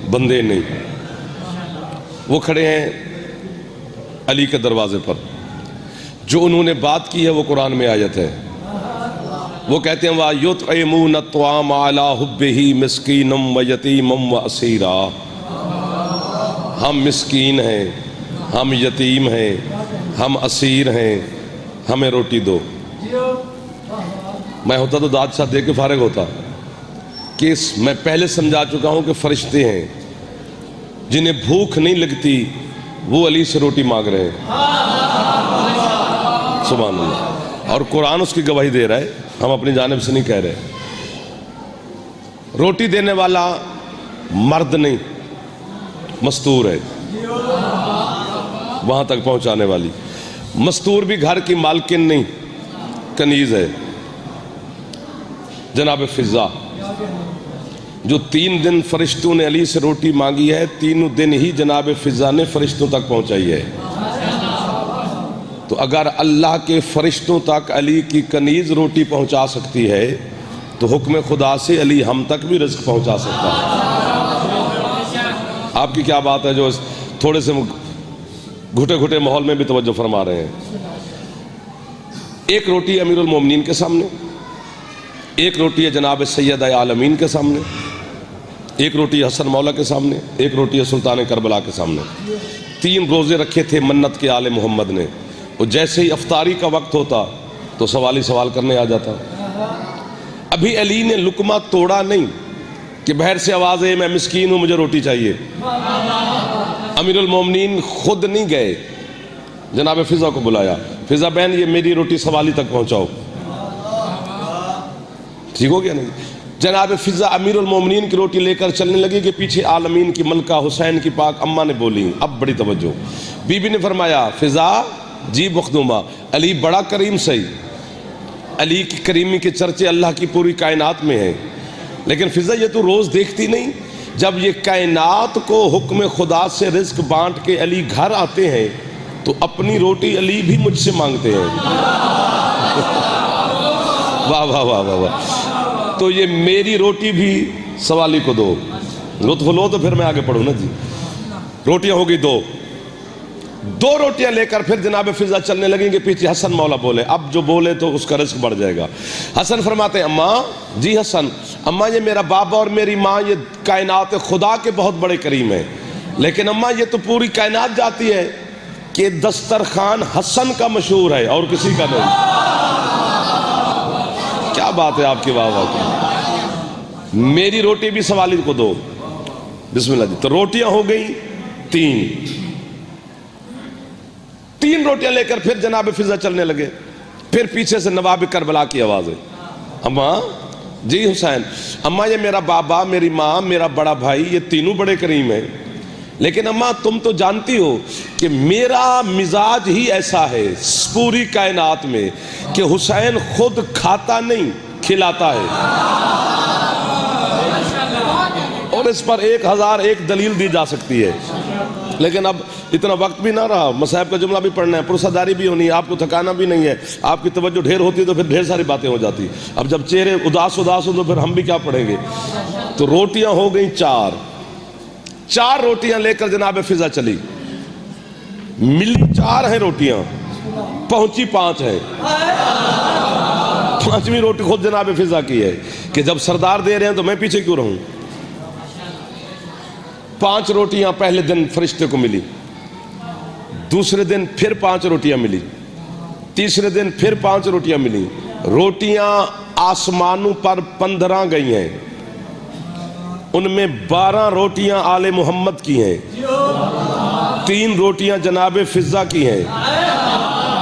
بندے نہیں. وہ کھڑے ہیں علی کے دروازے پر. جو انہوں نے بات کی ہے وہ قرآن میں آیت ہے. وہ کہتے ہیں وَيُطْعِمُونَ الطَّعَامَ عَلَىٰ حُبِّهِ مِسْكِينًا وَيَتِيمًا وَأَسِيرًا. ہم مسکین ہیں، ہم یتیم ہیں، ہم اسیر ہیں، ہمیں روٹی دو. میں ہوتا تو داد شاہ دے کے فارغ ہوتا کہ میں پہلے سمجھا چکا ہوں کہ فرشتے ہیں جنہیں بھوک نہیں لگتی وہ علی سے روٹی مانگ رہے ہیں. سبحان اللہ. اور قرآن اس کی گواہی دے رہا ہے، ہم اپنی جانب سے نہیں کہہ رہے. روٹی دینے والا مرد نہیں، مستور ہے. وہاں تک پہنچانے والی مستور بھی گھر کی مالکن نہیں، کنیز ہے. جناب فضا جو 3 دن فرشتوں نے علی سے روٹی مانگی ہے، 3 دن ہی جناب فضا نے فرشتوں تک پہنچائی ہے. تو اگر اللہ کے فرشتوں تک علی کی کنیز روٹی پہنچا سکتی ہے تو حکم خدا سے علی ہم تک بھی رزق پہنچا سکتا ہے. آپ کی کیا بات ہے جو تھوڑے سے گھٹے گھٹے ماحول میں بھی توجہ فرما رہے ہیں. ایک روٹی امیر المومنین کے سامنے، ایک روٹی ہے جناب سید عالمین کے سامنے، ایک روٹی حسن مولا کے سامنے، ایک روٹی ہے سلطان کربلا کے سامنے. 3 روزے رکھے تھے منت کے آل محمد نے. وہ جیسے ہی افطاری کا وقت ہوتا تو سوال ہی سوال کرنے آ جاتا. ابھی علی نے لقمہ توڑا نہیں کہ بہر سے آواز ہے میں مسکین ہوں مجھے روٹی چاہیے. امیر المومنین خود نہیں گئے، جناب فضا کو بلایا، فضا بہن یہ میری روٹی سوالی تک پہنچاؤ. ٹھیک ہو گیا نہیں؟ جناب فضا امیر المومنین کی روٹی لے کر چلنے لگی کہ پیچھے عالمین کی ملکہ حسین کی پاک اماں نے بولی. اب بڑی توجہ. بی بی نے فرمایا فضا جی مخدومہ، علی بڑا کریم صحیح، علی کی کریمی کے چرچے اللہ کی پوری کائنات میں ہیں، لیکن فضا یہ تو روز دیکھتی نہیں جب یہ کائنات کو حکم خدا سے رزق بانٹ کے علی گھر آتے ہیں تو اپنی روٹی علی بھی مجھ سے مانگتے ہیں. واہ واہ واہ واہ واہ. تو یہ میری روٹی بھی سوالی کو دو. لطف لو تو پھر میں آگے پڑھوں نا جی. روٹیاں ہو گئی 2 روٹیاں لے کر پھر جناب فضا چلنے لگیں گے. پیچھے حسن مولا بولے، اب جو بولے تو اس کا رزق بڑھ جائے گا. حسن فرماتے ہیں اماں جی حسن، اماں یہ میرا بابا اور میری ماں یہ کائنات خدا کے بہت بڑے کریم ہیں، لیکن اماں یہ تو پوری کائنات جاتی ہے کہ دسترخوان حسن کا مشہور ہے اور کسی کا نہیں. کیا بات ہے آپ کی، واہ واہ کی. میری روٹی بھی سوالی کو دو. بسم اللہ جی. تو روٹیاں ہو گئی 3 روٹیاں لے کر پھر جناب فضا چلنے لگے. پھر پیچھے سے نواب کربلا کی آواز ہے اماں جی حسین. اماں یہ میرا بابا، میری ماں، میرا بڑا بھائی یہ تینوں بڑے کریم ہیں، لیکن اماں تم تو جانتی ہو کہ میرا مزاج ہی ایسا ہے پوری کائنات میں کہ حسین خود کھاتا نہیں کھلاتا ہے. اور اس پر 1001 دلیل دی جا سکتی ہے، لیکن اب اتنا وقت بھی نہ رہا. مصائب کا جملہ بھی پڑھنا ہے، پرساداری بھی ہونی ہے، آپ کو تھکانا بھی نہیں ہے. آپ کی توجہ ڈھیر ہوتی ہے تو پھر ڈھیر ساری باتیں ہو جاتی. اب جب چہرے اداس ہو تو پھر ہم بھی کیا پڑھیں گے. تو روٹیاں ہو گئیں 4 روٹیاں لے کر جناب فضا چلی. ملی 4 ہیں روٹیاں، پہنچی 5 ہے. 5ویں روٹی خود جناب فضا کی ہے کہ جب سردار دے رہے ہیں تو میں پیچھے کیوں رہوں. 5 روٹیاں پہلے دن فرشتے کو ملی، دوسرے دن پھر 5 روٹیاں ملی، تیسرے دن پھر 5 روٹیاں ملی. روٹیاں آسمانوں پر 15 گئی ہیں، ان میں 12 روٹیاں آل محمد کی ہیں، 3 روٹیاں جناب فضا کی ہیں.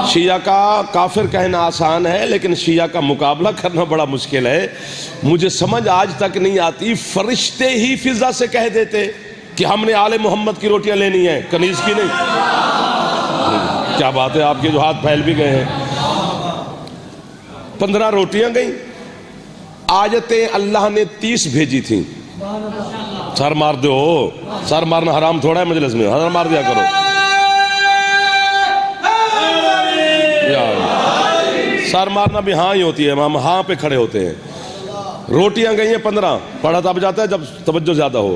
شیعہ کا کافر کہنا آسان ہے لیکن شیعہ کا مقابلہ کرنا بڑا مشکل ہے. مجھے سمجھ آج تک نہیں آتی، فرشتے ہی فضا سے کہہ دیتے کہ ہم نے آل محمد کی روٹیاں لینی ہیں، کنیز کی نہیں. کیا بات ہے آپ کے جو ہاتھ پھیل بھی گئے ہیں. 15 روٹیاں گئیں. آیتیں اللہ نے 30 بھیجی تھیں. سر مار دو، سر مارنا حرام تھوڑا ہے مجلس میں، سر مار دیا کرو. سر مارنا بھی ہاں ہی ہوتی ہے، ہم ہاں پہ کھڑے ہوتے ہیں. روٹیاں گئی ہیں 15. پڑھا تب جاتا ہے جب توجہ زیادہ ہو.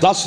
10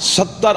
70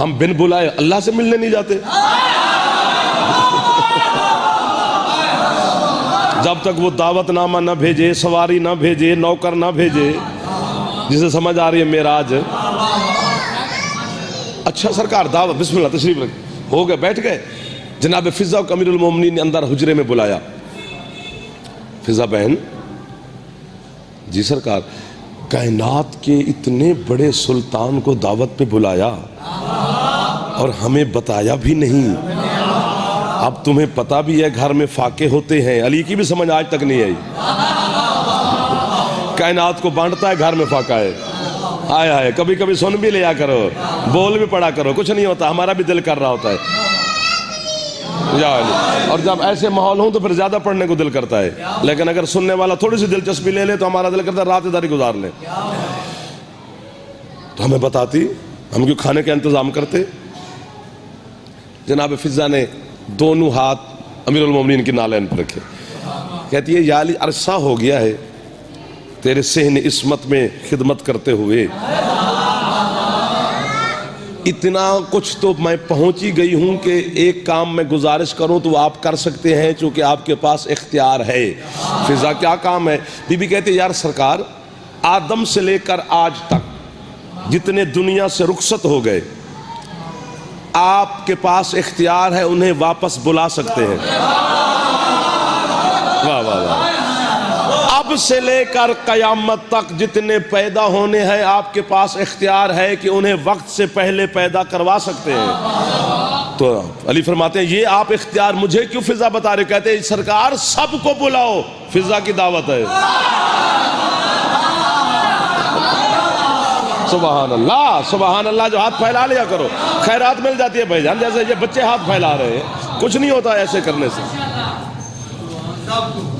ہم بن بلائے اللہ سے ملنے نہیں جاتے. جب تک وہ دعوت نامہ نہ بھیجے، سواری نہ بھیجے، نوکر نہ بھیجے، جسے سمجھ آ رہی ہے معراج. اچھا سرکار دعوت، بسم اللہ تشریف رکھ. ہو گئے، بیٹھ گئے. جناب فضا کو امیر المومنین نے اندر حجرے میں بلایا. فضا بہن، جی سرکار. کائنات کے اتنے بڑے سلطان کو دعوت پہ بلایا اور ہمیں بتایا بھی نہیں. اب تمہیں پتا بھی ہے گھر میں فاقے ہوتے ہیں. علی کی بھی سمجھ آج تک نہیں آئی. کائنات کو بانٹتا ہے، گھر میں فاقہ ہے. آئے آئے، کبھی کبھی سن بھی لیا کرو، بول بھی پڑا کرو، کچھ نہیں ہوتا. ہمارا بھی دل کر رہا ہوتا ہے. اور جب ایسے ماحول ہوں تو پھر زیادہ پڑھنے کو دل کرتا ہے. لیکن اگر سننے والا تھوڑی سی دلچسپی لے لے تو ہمارا دل کرتا ہے رات ادھر ہی گزار لیں. تو ہمیں بتاتی، ہم کیوں کھانے کا انتظام کرتے. جناب فضا نے دونوں ہاتھ امیر المومنین کی نالین پر رکھے. کہتی ہے یا علی، عرصہ ہو گیا ہے تیرے صحن عصمت میں خدمت کرتے ہوئے. اتنا کچھ تو میں پہنچی گئی ہوں کہ ایک کام میں گزارش کروں تو آپ کر سکتے ہیں چونکہ آپ کے پاس اختیار ہے. فضا کیا کام ہے؟ بی بی کہتے یار سرکار، آدم سے لے کر آج تک جتنے دنیا سے رخصت ہو گئے، آپ کے پاس اختیار ہے، انہیں واپس بلا سکتے ہیں. واہ واہ واہ. اب سے لے کر قیامت تک جتنے پیدا ہونے ہیں آپ کے پاس اختیار ہے کہ انہیں وقت سے پہلے پیدا کروا سکتے ہیں. تو علی فرماتے ہیں یہ آپ اختیار مجھے کیوں فضا بتا رہے؟ کہتے ہیں سرکار سب کو بلاؤ، فضا کی دعوت ہے. سبحان اللہ سبحان اللہ. جو ہاتھ پھیلا لیا کرو، خیرات مل جاتی ہے بھائی جان. جیسے یہ بچے ہاتھ پھیلا رہے ہیں، کچھ نہیں ہوتا ایسے کرنے سے.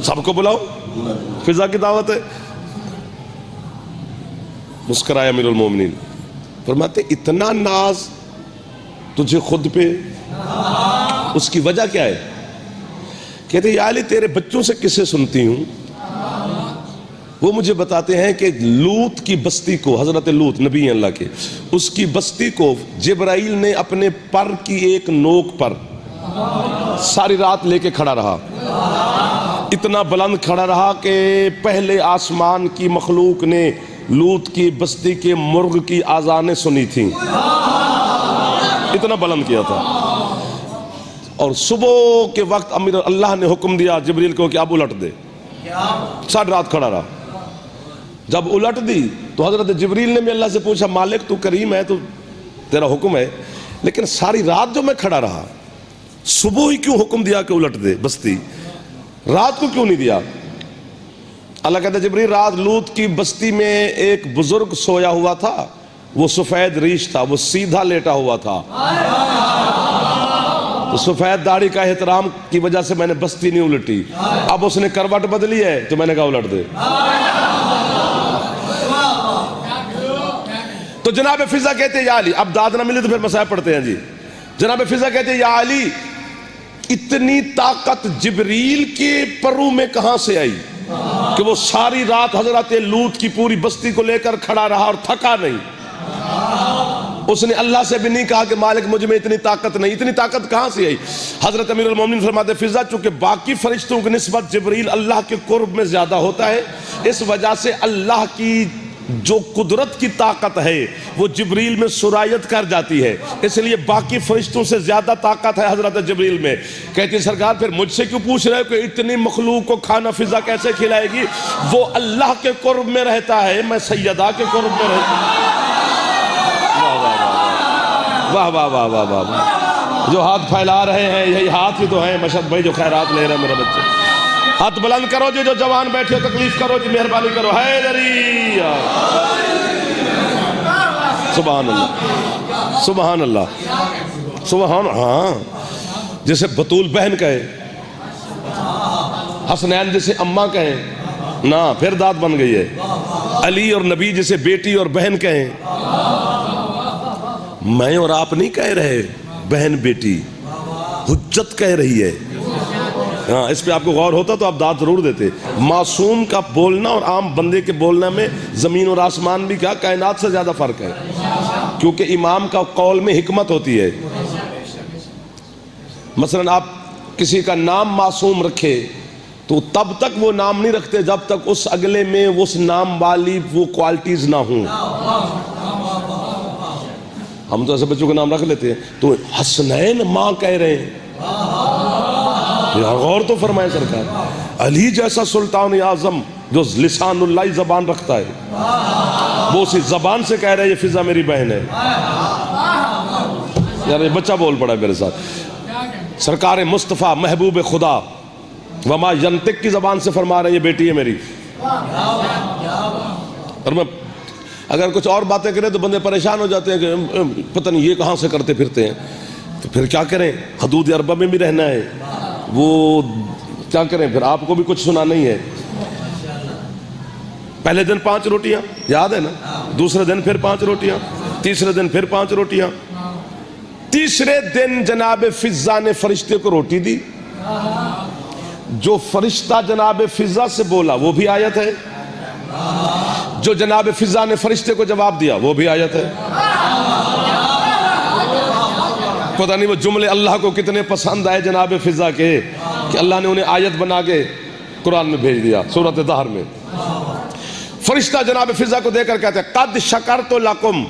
سب کو بلاؤ، فضا کی دعوت ہے. مسکرایا امیر المومنین. فرماتے اتنا ناز تجھے خود پہ، اس کی وجہ کیا ہے؟ کہتے یا علی تیرے بچوں سے قصے سنتی ہوں، وہ مجھے بتاتے ہیں کہ لوط کی بستی کو، حضرت لوط نبی اللہ کے، اس کی بستی کو جبرائیل نے اپنے پر کی ایک نوک پر ساری رات لے کے کھڑا رہا. اتنا بلند کھڑا رہا کہ پہلے آسمان کی مخلوق نے لوط کی بستی کے مرغ کی آذانیں سنی تھیں. اتنا بلند کیا تھا. اور صبح کے وقت امیر اللہ نے حکم دیا جبریل کو کہ اب الٹ دے. ساری رات کھڑا رہا. جب الٹ دی تو حضرت جبریل نے بھی اللہ سے پوچھا مالک تو کریم ہے، تو تیرا حکم ہے، لیکن ساری رات جو میں کھڑا رہا، صبح ہی کیوں حکم دیا کہ الٹ دے بستی؟ رات کو کیوں نہیں دیا؟ اللہ کہتا ہے جبریل رات لوط کی بستی میں ایک بزرگ سویا ہوا تھا، وہ سفید ریش تھا، وہ سیدھا لیٹا ہوا تھا. تو سفید داڑھی کا احترام کی وجہ سے میں نے بستی نہیں الٹی. اب اس نے کروٹ بدلی ہے تو میں نے کہا الٹ دے. تو جناب فضا کہتے ہیں یا علی، اب داد نہ ملے تو پھر مسائب پڑھتے ہیں. جی جناب فضا کہتے ہیں یا علی، اتنی طاقت جبریل کے پرو میں کہاں سے آئی کہ وہ ساری رات حضرت لوط کی پوری بستی کو لے کر کھڑا رہا اور تھکا نہیں؟ اس نے اللہ سے بھی نہیں کہا کہ مالک مجھ میں اتنی طاقت نہیں. اتنی طاقت کہاں سے آئی؟ حضرت امیر المومنین فرماتے فضا چونکہ باقی فرشتوں کی نسبت جبریل اللہ کے قرب میں زیادہ ہوتا ہے، اس وجہ سے اللہ کی جو قدرت کی طاقت ہے وہ جبریل میں سرایت کر جاتی ہے، اس لیے باقی فرشتوں سے زیادہ طاقت ہے حضرت جبریل میں. کہتی سرکار پھر مجھ سے کیوں پوچھ رہے ہو کہ اتنی مخلوق کو کھانا فضا کیسے کھلائے گی؟ وہ اللہ کے قرب میں رہتا ہے، میں سیدہ کے قرب میں رہتا ہوں. واہ واہ واہ واہ واہ واہ. جو ہاتھ پھیلا رہے ہیں یہی ہاتھ ہی تو ہیں مشہد بھائی جو خیرات لے رہے ہیں. میرے بچے ہاتھ بلند کرو جی، جو جوان بیٹھے ہو تکلیف کرو جی، مہربانی کرو. حیدری سبحان اللہ سبحان اللہ سبحان. ہاں جسے بطول بہن کہے، حسنین جسے اماں کہیں نا، پھر داد بن گئی ہے. علی اور نبی جسے بیٹی اور بہن کہیں. میں اور آپ نہیں کہہ رہے بہن بیٹی، حجت کہہ رہی ہے. ہاں اس پہ آپ کو غور ہوتا تو آپ داد ضرور دیتے. معصوم کا بولنا اور عام بندے کے بولنا میں زمین اور آسمان بھی کیا، کائنات سے زیادہ فرق ہے. کیونکہ امام کا قول میں حکمت ہوتی ہے. مثلا آپ کسی کا نام معصوم رکھے تو تب تک وہ نام نہیں رکھتے جب تک اس اگلے میں اس نام والی وہ کوالٹیز نہ ہوں. ہم تو ایسے بچوں کا نام رکھ لیتے ہیں تو حسنین ماں کہہ رہے ہیں. غور تو فرمائے سرکار, علی جیسا سلطان اعظم جو لسان اللہ زبان رکھتا ہے وہ اسی زبان سے کہہ رہے ہیں یہ فضا میری بہن ہے. یار یہ بچہ بول پڑا میرے ساتھ. سرکار مصطفیٰ محبوب خدا وما ینطق کی زبان سے فرما رہے ہیں یہ بیٹی ہے میری. اور میں اگر کچھ اور باتیں کریں تو بندے پریشان ہو جاتے ہیں کہ پتہ نہیں یہ کہاں سے کرتے پھرتے ہیں. تو پھر کیا کریں, حدود اربع میں بھی رہنا ہے, وہ کیا کریں, پھر آپ کو بھی کچھ سنا نہیں ہے. پہلے دن 5 روٹیاں یاد ہے نا, دوسرے دن پھر 5 روٹیاں, تیسرے دن پھر 5 روٹیاں. تیسرے دن جناب فضا نے فرشتے کو روٹی دی. جو فرشتہ جناب فضا سے بولا وہ بھی آیت ہے, جو جناب فضا نے فرشتے کو جواب دیا وہ بھی آیت ہے. پتہ نہیں وہ جملے اللہ کو کتنے پسند آئے جناب فضا کے کہ اللہ نے انہیں آیت بنا کے قرآن میں بھیج دیا. سورۃ دہر میں فرشتہ جناب فضا کو دے کر کہتے ہیں قد شکرت لکم,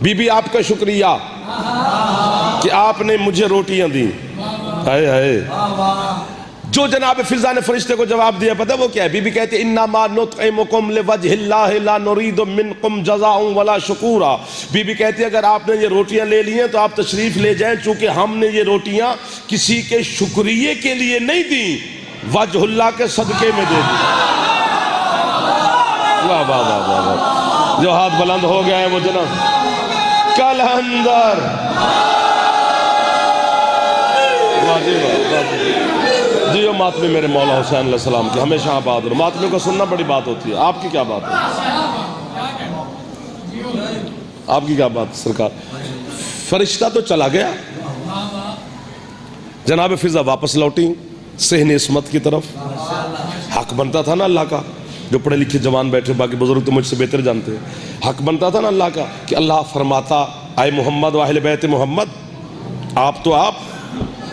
بی بی آپ کا شکریہ کہ آپ نے مجھے روٹیاں دی. ہائے ہائے. جو جناب فضا نے فرشتے کو جواب دیا پتہ وہ کیا ہے؟ بی بی کہتی ہے انما نطعمکم لوجہ اللہ لا نرید منکم جزاء ولا شکورا. بی بی کہتی ہے اگر آپ نے یہ روٹیاں لے لی ہیں تو آپ تشریف لے جائیں, چونکہ ہم نے یہ روٹیاں کسی کے شکریے کے لیے نہیں دی, وجہ اللہ کے صدقے میں دے دی. واہ واہ واہ واہ. جو ہاتھ بلند ہو گیا ہے وہ جناب کل اندر جی وہ ماتمی میرے مولا حسین علیہ السلام کی ہمیشہ آباد رہو. ماتمی کو سننا بڑی بات ہوتی ہے. آپ کی کیا بات ہے, آپ کی کیا بات سرکار. فرشتہ تو چلا گیا, جناب فضا واپس لوٹی صحن عصمت کی طرف. حق بنتا تھا نا اللہ کا, جو پڑھے لکھے جوان بیٹھے باقی بزرگ تو مجھ سے بہتر جانتے ہیں, حق بنتا تھا نا اللہ کا کہ اللہ فرماتا اے محمد و اہل بیت محمد آپ تو آپ,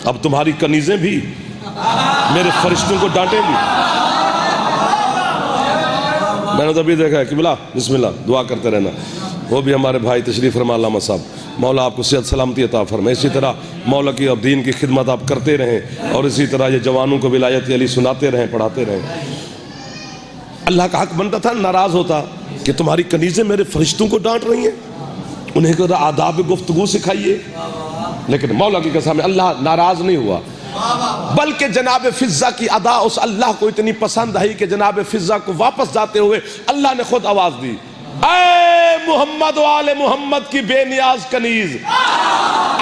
اب تمہاری کنیزیں بھی میرے فرشتوں کو ڈانٹیں گی. میں نے تو ابھی دیکھا ہے کہ بلا بسم اللہ دعا کرتے رہنا. وہ بھی ہمارے بھائی تشریف فرما علامہ صاحب, مولا آپ کو صحت سلامتی عطا فرمائے. اسی طرح مولا کی اور دین کی خدمت آپ کرتے رہیں اور اسی طرح یہ جوانوں کو ولایت علی سناتے رہیں پڑھاتے رہیں. اللہ کا حق بنتا تھا, ناراض ہوتا کہ تمہاری کنیزیں میرے فرشتوں کو ڈانٹ رہی ہیں, انہیں کہ آداب گفتگو سکھائیے. لیکن مولا کی قسم اللہ ناراض نہیں ہوا, بلکہ جناب فضا کی ادا اس اللہ کو اتنی پسند آئی کہ جناب فضا کو واپس جاتے ہوئے اللہ نے خود آواز دی اے محمد و آل محمد کی بے نیاز کنیز,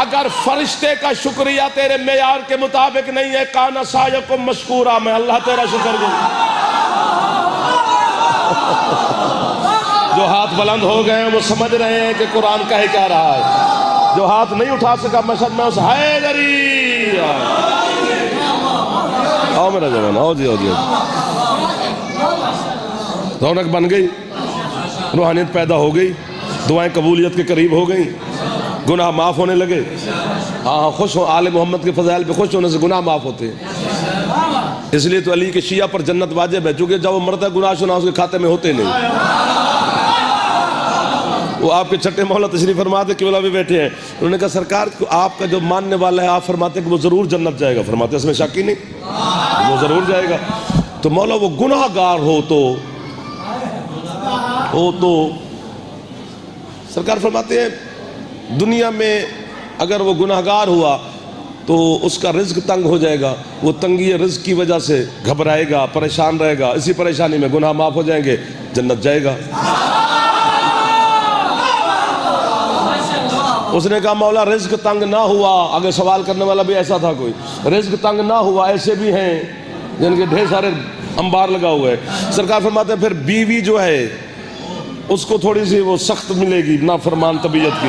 اگر فرشتے کا شکریہ تیرے معیار کے مطابق نہیں ہے کانا سایکم مشکورا, میں اللہ تیرا شکر گزار. جو ہاتھ بلند ہو گئے ہیں وہ سمجھ رہے ہیں کہ قرآن کہہ کیا رہا ہے. جو ہاتھ نہیں اٹھا سکا مشہد میں اس حیدری آؤ میرا جوان, آؤ جی آؤ جی. رونق بن گئی, روحانیت پیدا ہو گئی, دعائیں قبولیت کے قریب ہو گئیں, گناہ معاف ہونے لگے. ہاں خوش ہو, آل محمد کے فضائل پہ خوش ہونے سے گناہ معاف ہوتے ہیں. اس لیے تو علی کے شیعہ پر جنت واجب ہے, چونکہ جب وہ مرتا ہے گناہ شناہ اس کے کھاتے میں ہوتے نہیں. وہ آپ کے چھٹے مولا تشریف فرماتے کہ مولا بھی بیٹھے ہیں, انہوں نے کہا سرکار آپ کا جو ماننے والا ہے آپ فرماتے کہ وہ ضرور جنت جائے گا. فرماتے اس میں شک ہی نہیں, وہ ضرور جائے گا. تو مولا وہ گناہ گار ہو تو سرکار فرماتے ہیں دنیا میں اگر وہ گناہ گار ہوا تو اس کا رزق تنگ ہو جائے گا, وہ تنگی رزق کی وجہ سے گھبرائے گا, پریشان رہے گا, اسی پریشانی میں گناہ معاف ہو جائیں گے, جنت جائے گا. اس نے کہا مولا رزق تنگ نہ ہوا, اگر سوال کرنے والا بھی ایسا تھا کوئی, رزق تنگ نہ ہوا, ایسے بھی ہیں جن کے ڈھیر سارے انبار لگا ہوا ہے. سرکار فرماتے ہیں پھر بیوی جو ہے اس کو تھوڑی سی وہ سخت ملے گی, نافرمان طبیعت کی,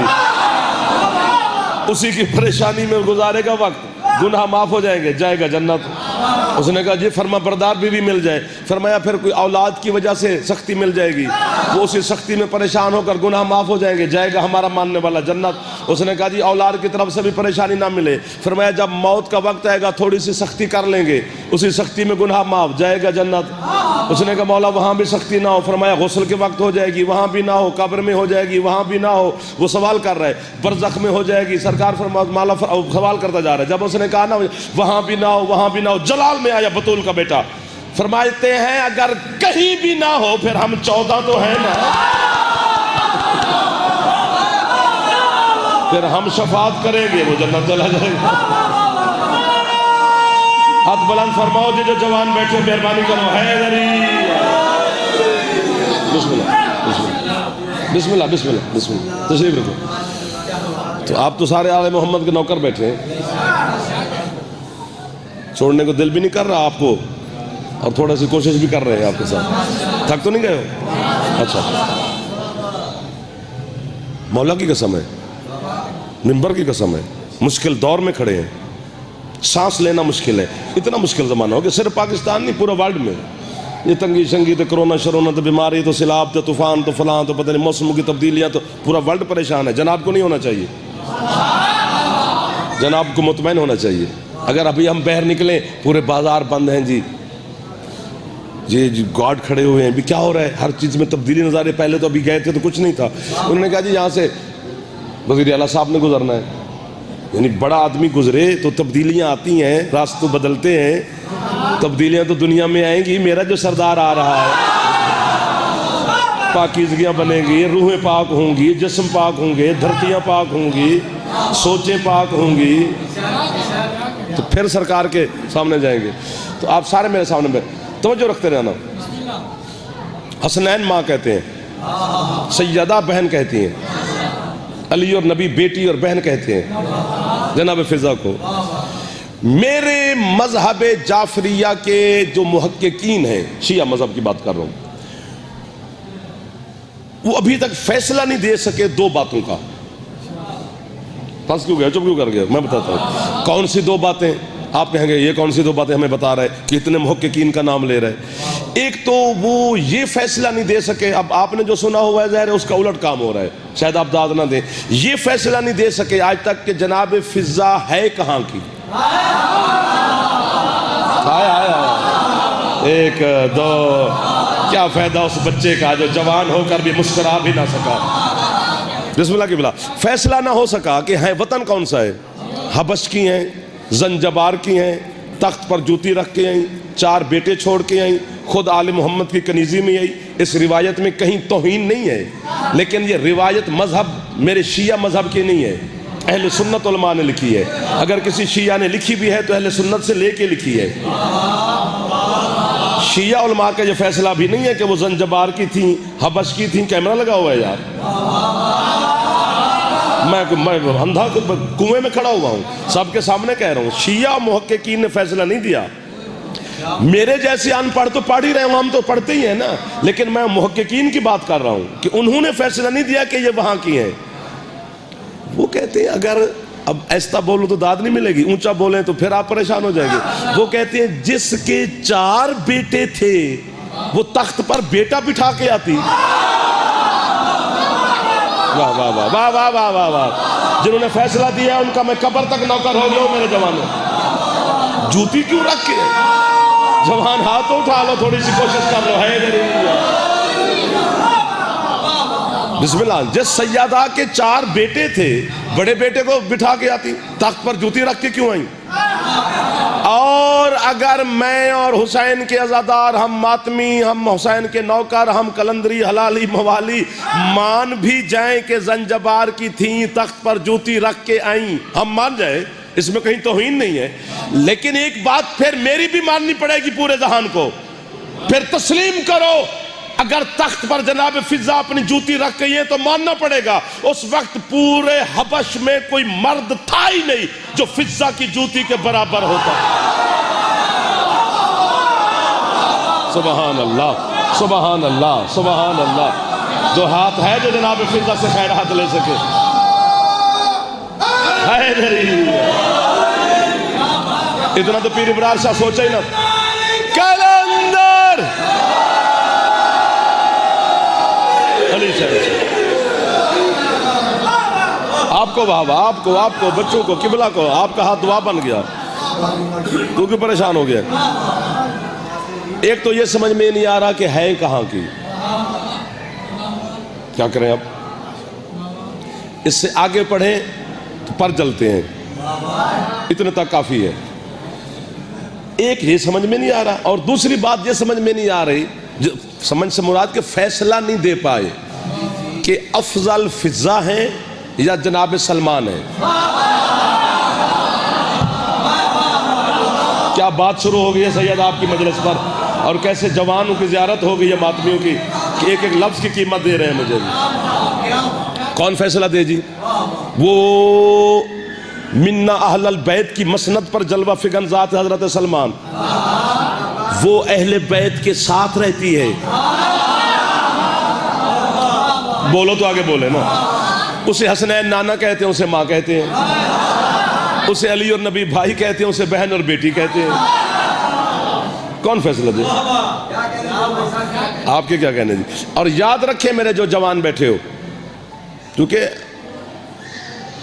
اسی کی پریشانی میں گزارے گا وقت. گناہ معاف ہو جائیں گے، جائے گا جنت۔ اس نے کہا جی فرما بردار بیوی مل جائے، فرمایا پھر کوئی اولاد کی وجہ سے سختی مل جائے گی، وہ اسی سختی میں پریشان ہو کر گناہ معاف ہو جائیں گے، جائے گا ہمارا ماننے والا جنت۔ اس نے کہا جی اولاد کی طرف سے بھی پریشانی نہ ملے، فرمایا جب موت کا وقت آئے گا تھوڑی سی سختی کر لیں گے، اسی سختی میں گناہ معاف، جائے گا جنت۔ اس نے کہا مولا وہاں بھی سختی نہ ہو، فرمایا غسل کے وقت ہو جائے گی، وہاں بھی نہ ہو، قبر میں ہو جائے گی، وہاں بھی نہ ہو۔ وہ سوال کر رہا ہے برزخ میں ہو جائے گی، سرکار مولا سوال کرتا جا رہا ہے۔ جب اس نے کہا نا وہاں بھی نہ ہو، وہاں بھی نہ ہو، جلال میں آیا بطول کا بیٹا، فرماتے ہیں اگر کہیں بھی نہ ہو پھر ہم 14 تو ہیں نا، پھر ہم شفاعت کریں گے، وہ جنت چلا جائے گا۔ ہاتھ بلند فرماؤ جی جو جوان بیٹھے مہربانی کرو، حیدری، بسم اللہ بسم اللہ بسم اللہ بسم اللہ، تشریف رکھو۔ تو آپ تو سارے آل محمد کے نوکر بیٹھے ہیں، چھوڑنے کو دل بھی نہیں کر رہا آپ کو، اور تھوڑا سی کوشش بھی کر رہے ہیں آپ کے ساتھ، تھک تو نہیں گئے ہو؟ اچھا، مولا کی قسم ہے، منبر کی قسم ہے، مشکل دور میں کھڑے ہیں، سانس لینا مشکل ہے، اتنا مشکل زمانہ ہو کہ صرف پاکستان نہیں پورا ورلڈ میں یہ تنگی شنگی تو کرونا شرونا تو بیماری تو سیلاب تو طوفان تو فلاں تو پتہ نہیں موسم کی تبدیلیاں، تو پورا ورلڈ پریشان ہے۔ جناب کو نہیں ہونا چاہیے، جناب کو مطمئن ہونا چاہیے۔ اگر ابھی ہم باہر نکلیں پورے بازار بند ہیں جی، جی گارڈ کھڑے ہوئے ہیں، بھی کیا ہو رہا ہے، ہر چیز میں تبدیلی نظر ہے۔ پہلے تو ابھی گئے تھے تو کچھ نہیں تھا، انہوں نے کہا جی یہاں سے وزیر اعلیٰ صاحب نے گزرنا ہے، یعنی بڑا آدمی گزرے تو تبدیلیاں آتی ہیں، راستوں بدلتے ہیں، تبدیلیاں تو دنیا میں آئیں گی۔ میرا جو سردار آ رہا ہے، پاکیزگیاں بنیں گی، روحیں پاک ہوں گی، جسم پاک ہوں گے، دھرتیاں پاک ہوں گی، سوچیں پاک ہوں گی، تو پھر سرکار کے سامنے جائیں گے۔ تو آپ سارے میرے سامنے میں توجہ رکھتے رہنا۔ حسنین ماں کہتے ہیں، سیدہ بہن کہتی ہیں، علی اور نبی بیٹی اور بہن کہتے ہیں جناب فضا کو۔ میرے مذہب جعفریہ کے جو محققین ہیں، شیعہ مذہب کی بات کر رہا ہوں، وہ ابھی تک فیصلہ نہیں دے سکے دو باتوں کا۔ پھنس کیوں گیا، چپ کیوں کر گیا؟ میں بتاتا ہوں کون سی دو باتیں۔ آپ کہیں گے یہ کون سی دو باتیں ہمیں بتا رہا ہے کہ اتنے محققین کا نام لے رہے ہیں۔ ایک تو وہ یہ فیصلہ نہیں دے سکے، اب آپ نے جو سنا ہوا ہے ظاہر ہے اس کا الٹ کام ہو رہا ہے، شاید آپ داد نہ دیں، یہ فیصلہ نہیں دے سکے آج تک کہ جناب فضا ہے کہاں کی۔ ایک دو، کیا فائدہ اس بچے کا جو جوان ہو کر بھی مسکرا بھی نہ سکا۔ بسم اللہ کی بلا، فیصلہ نہ ہو سکا کہ ہے وطن کون سا ہے۔ حبش کی ہیں، زنجبار کی ہیں، تخت پر جوتی رکھ کے آئیں، 4 بیٹے چھوڑ کے آئیں، خود آل محمد کی کنیزی میں آئی۔ اس روایت میں کہیں توہین نہیں ہے، لیکن یہ روایت مذہب میرے شیعہ مذہب کی نہیں ہے، اہل سنت علماء نے لکھی ہے۔ اگر کسی شیعہ نے لکھی بھی ہے تو اہل سنت سے لے کے لکھی ہے۔ شیعہ علماء کا یہ فیصلہ بھی نہیں ہے کہ وہ زنجبار کی تھیں، حبش کی تھیں۔ کیمرہ لگا ہوا ہے یار، میں اندھا کنویں میں کھڑا ہوا ہوں، سب کے سامنے کہہ رہا ہوں، شیعہ محققین نے فیصلہ نہیں دیا۔ میرے جیسے ان پڑھ تو پڑھ ہی رہے ہوں، ہم تو پڑھتے ہی ہیں نا، لیکن میں محققین کی بات کر رہا ہوں کہ انہوں نے فیصلہ نہیں دیا کہ یہ وہاں کی ہیں۔ وہ کہتے ہیں اگر اب ایسا بولو تو داد نہیں ملے گی، اونچا بولیں تو پھر آپ پریشان ہو جائیں گے۔ وہ کہتے ہیں جس کے 4 بیٹے تھے وہ تخت پر بیٹا بٹھا کے آتی۔ واہ واہ واہ واہ واہ واہ واہ واہ، جنہوں نے فیصلہ دیا ان کا میں قبر تک نوکر ہو گیا ہوں میرے جوانوں۔ جوتی کیوں رکھ کے جوان ہاتھ اٹھا لو، تھوڑی سی کوشش کر لو، ہے بسم اللہ۔ جس سیدہ کے 4 بیٹے تھے، بڑے بیٹے کو بٹھا کے آتی، تخت پر جوتی رکھ کے کیوں آئیں؟ اور اگر میں اور حسین کے عزادار، ہم ماتمی، ہم حسین کے نوکر، ہم کلندری حلالی موالی مان بھی جائیں کہ زنجبار کی تھیں، تخت پر جوتی رکھ کے آئیں، ہم مان جائیں، اس میں کہیں توہین نہیں ہے، لیکن ایک بات پھر میری بھی ماننی پڑے گی پورے جہان کو، پھر تسلیم کرو اگر تخت پر جناب فضا اپنی جوتی رکھ گئی ہے تو ماننا پڑے گا اس وقت پورے حبش میں کوئی مرد تھا ہی نہیں جو فضا کی جوتی کے برابر ہوتا۔ سبحان اللہ سبحان اللہ سبحان اللہ، جو ہاتھ ہے جو جناب فضا سے خیر ہاتھ لے سکے۔ اتنا تو پیر ابرار شاہ سوچا ہی نہ. کلندر علی صاحب آپ کو بابا، آپ کو بچوں کو، قبلہ کو، آپ کا ہاتھ دعا بن گیا. تو کیوں پریشان ہو گیا؟ ایک تو یہ سمجھ میں نہیں آ رہا کہ ہے کہاں کی. کیا کریں اب؟ اس سے آگے پڑھیں تو پر جلتے ہیں. اتنے تک کافی ہے. ایک یہ سمجھ میں نہیں آ رہا، اور دوسری بات یہ سمجھ میں نہیں آ رہی، سمجھ سے مراد کہ فیصلہ نہیں دے پائے کہ افضل فضا ہیں یا جناب سلمان ہیں. کیا بات شروع ہو گئی ہے سید آپ کی مجلس پر، اور کیسے جوانوں کی زیارت ہو گئی ہے ماتمیوں کی کہ ایک ایک لفظ کی قیمت دے رہے ہیں مجھے بھی. کون فیصلہ دے جی؟ وہ منا اہل البیت کی مسند پر جلوہ فگن ذات حضرت سلمان، وہ اہل بیت کے ساتھ رہتی ہے. بولو تو آگے بولے نا. اسے حسنین نانا کہتے ہیں، اسے ماں کہتے ہیں. اسے علی اور نبی بھائی کہتے ہیں، اسے بہن اور بیٹی کہتے ہیں. کون فیصلہ دے؟ آپ کے کیا کہنے جی؟ اور یاد رکھیں میرے جو جوان بیٹھے ہو، کیونکہ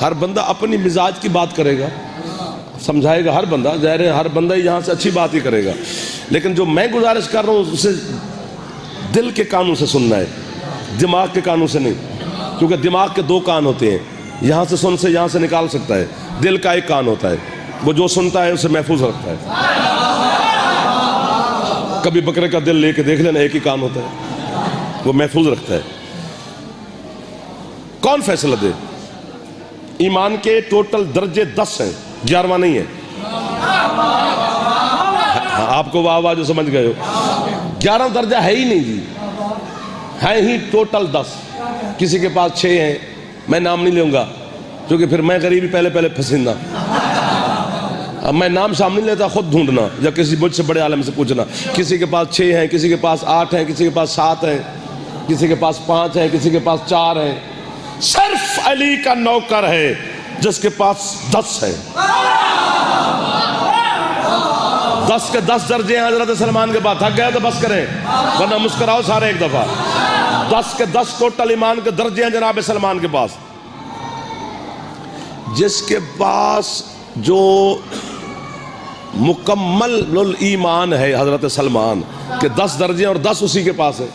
ہر بندہ اپنی مزاج کی بات کرے گا، سمجھائے گا ہر بندہ، ظاہر ہے ہر بندہ یہاں سے اچھی بات ہی کرے گا، لیکن جو میں گزارش کر رہا ہوں اسے دل کے کانوں سے سننا ہے، دماغ کے کانوں سے نہیں. کیونکہ دماغ کے دو کان ہوتے ہیں، یہاں سے سن سے یہاں سے نکال سکتا ہے. دل کا ایک کان ہوتا ہے، وہ جو سنتا ہے اسے محفوظ رکھتا ہے. کبھی بکرے کا دل لے کے دیکھ لینا، ایک ہی کان ہوتا ہے، وہ محفوظ رکھتا ہے. کون فیصلہ دے؟ ایمان کے ٹوٹل درجے 10 ہیں، 11واں نہیں ہے. آپ کو واہ واہ جو سمجھ گئے ہو. 11 درجہ ہے ہی نہیں جی، ہے ہی ٹوٹل 10. کسی کے پاس 6 ہیں، میں نام نہیں لوں گا کیونکہ پھر میں غریبی پہلے پھنسنا. اب میں نام شام نہیں لیتا، خود ڈھونڈنا یا کسی مجھ سے بڑے عالم سے پوچھنا. کسی کے پاس 6 ہیں، کسی کے پاس 8 ہیں، کسی کے پاس 7 ہیں، کسی کے پاس 5 ہیں، کسی کے پاس 4 ہیں. صرف علی کا نوکر ہے جس کے پاس 10 ہے. 10 کے 10 درجے ہیں حضرت سلمان کے پاس. تھک گئے تو بس کریں ورنہ مسکراؤ سارے ایک دفعہ. 10 کے 10 ٹوٹل ایمان کے درجے ہیں جناب سلمان کے پاس. جس کے پاس جو مکمل ایمان ہے حضرت سلمان کے 10 درجے اور 10 اسی کے پاس ہے.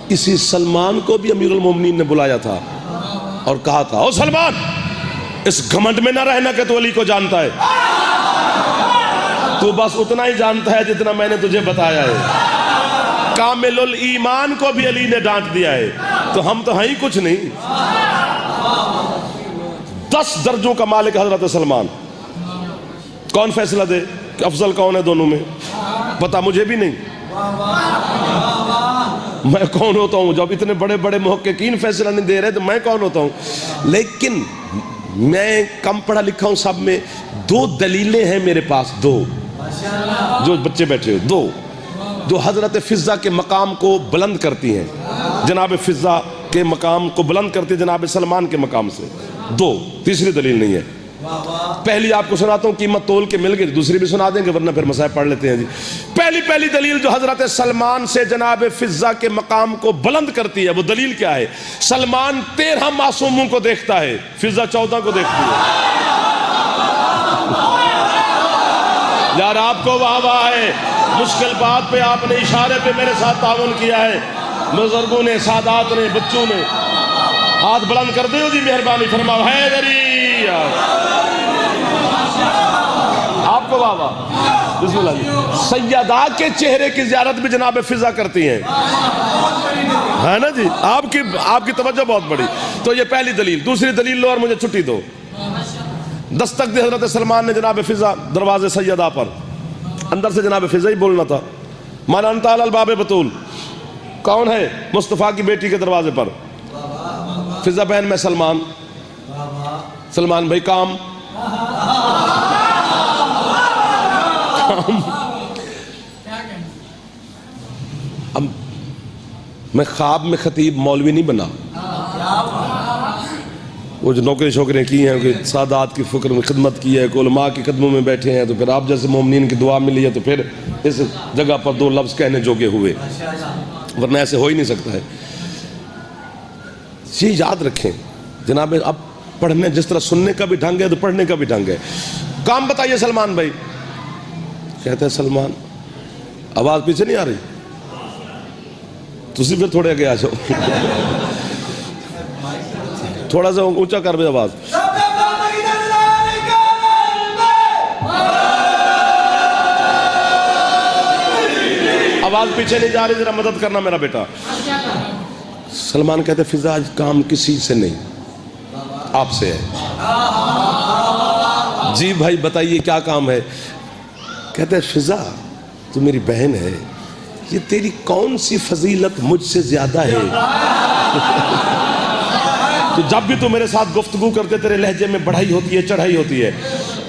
اسی سلمان کو بھی امیر المومنین نے بلایا تھا اور کہا تھا، او سلمان، اس گھمنڈ میں نہ رہنا کہ تو علی کو جانتا ہے. تو بس اتنا ہی جانتا ہے جتنا میں نے تجھے بتایا ہے. کامل الایمان کو بھی علی نے ڈانٹ دیا ہے، تو ہم تو ہیں ہی کچھ نہیں. 10 درجوں کا مالک حضرت سلمان. کون فیصلہ دے کہ افضل کون ہے دونوں میں؟ پتہ مجھے بھی نہیں. میں کون ہوتا ہوں؟ جب اتنے بڑے بڑے محققین فیصلہ نہیں دے رہے تو میں کون ہوتا ہوں؟ لیکن میں کم پڑھا لکھا ہوں سب میں. 2 دلیلیں ہیں میرے پاس، 2 جو بچے بیٹھے ہو، 2 حضرت فضہ کے مقام کو بلند کرتی ہیں. جناب فضہ کے مقام کو بلند کرتی جناب سلمان کے مقام سے. 2، تیسری دلیل نہیں ہے. پہلی آپ کو سناتا ہوں، قیمت تول کے مل گئی، دوسری بھی سنا دیں گے ورنہ پھر مسائل پڑھ لیتے ہیں جی. پہلی دلیل جو حضرت سلمان سے جناب فضہ کے مقام کو بلند کرتی ہے، وہ دلیل کیا ہے؟ سلمان 13 معصوموں کو دیکھتا ہے، فضہ 14 کو دیکھتی ہے. یار آپ کو واہ واہ ہے، مشکل بات پہ آپ نے اشارے پہ میرے ساتھ تعاون کیا ہے. بزرگوں نے، سادات نے، بچوں نے ہاتھ بلند کر دے جی، مہربانی فرماؤ. حیدری آپ کو واہ واہ. بسم اللہ جی. سیدہ کے چہرے کی زیارت بھی جناب فضہ کرتی ہیں، ہے نا جی. آپ کی توجہ بہت بڑی. تو یہ پہلی دلیل. دوسری دلیل لو اور مجھے چھٹی دو. دستک دی حضرت سلمان نے جناب فضہ دروازے سیدہ پر. اندر سے جناب فضہ ہی بولنا تھا. من انت علی الباب بطول، کون ہے؟ مصطفیٰ کی بیٹی کے دروازے پر. فضہ بہن میں سلمان. سلمان بھائی کام. اب میں خواب میں خطیب مولوی نہیں بنا، وہ جو نوکری شوکریاں کی ہیں کہ سادات کی فکر میں خدمت کی ہے، علماء کے قدموں میں بیٹھے ہیں، تو پھر آپ جیسے مومنین کی دعا ملی ہے تو پھر اس جگہ پر 2 لفظ کہنے جوگے ہوئے، ورنہ ایسے ہو ہی نہیں سکتا ہے۔ یہ یاد رکھیں جناب، اب پڑھنے جس طرح سننے کا بھی ڈھنگ ہے تو پڑھنے کا بھی ڈھنگ ہے۔ کام بتائیے سلمان بھائی، کہتے ہیں سلمان، آواز پیچھے نہیں آ رہی، تسی پھر تھوڑے آگے آ جاؤ، تھوڑا سا اونچا کر دے آواز۔ آواز پیچھے نہیں جا رہی، ذرا مدد کرنا میرا بیٹا۔ سلمان کہتے ہیں فضا کام کسی سے نہیں، آپ سے ہے۔ جی بھائی بتائیے کیا کام ہے؟ کہتے ہیں فضا تو میری بہن ہے، یہ تیری کون سی فضیلت مجھ سے زیادہ ہے؟ تو جب بھی تو میرے ساتھ گفتگو کرتے تیرے لہجے میں بڑھائی ہوتی ہے، چڑھائی ہوتی ہے۔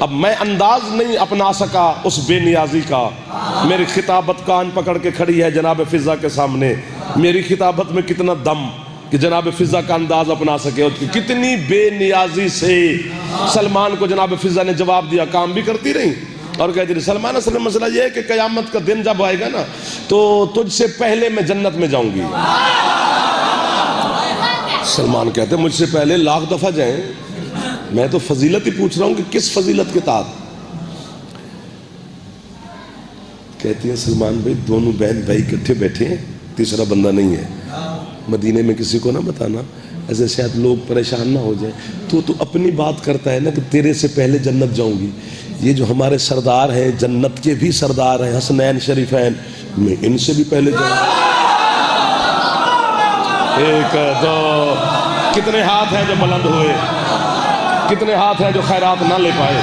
اب میں انداز نہیں اپنا سکا اس بے نیازی کا، میری خطابت کان پکڑ کے کھڑی ہے جناب فضا کے سامنے۔ میری خطابت میں کتنا دم کہ جناب فضا کا انداز اپنا سکے، اور کتنی بے نیازی سے سلمان کو جناب فضا نے جواب دیا، کام بھی کرتی رہی اور کہتی رہی سلمان اصل مسئلہ یہ ہے کہ قیامت کا دن جب آئے گا نا تو تجھ سے پہلے میں جنت میں جاؤں گی۔ سلمان کہتے ہیں مجھ سے پہلے 1,00,000 دفعہ جائیں، میں تو فضیلت ہی پوچھ رہا ہوں کہ کس فضیلت کے تحت؟ کہتی ہیں سلمان بھائی دونوں بہن بھائی اکٹھے بیٹھے ہیں، تیسرا بندہ نہیں ہے، مدینے میں کسی کو نہ بتانا، ایسے شاید لوگ پریشان نہ ہو جائیں۔ تو اپنی بات کرتا ہے نا کہ تیرے سے پہلے جنت جاؤں گی، یہ جو ہمارے سردار ہیں جنت کے بھی سردار ہیں حسنین شریفین، میں ان سے بھی پہلے جاؤں گی۔ 1 2 کتنے ہاتھ ہیں جو بلند ہوئے، کتنے ہاتھ ہیں جو خیرات نہ لے پائے؟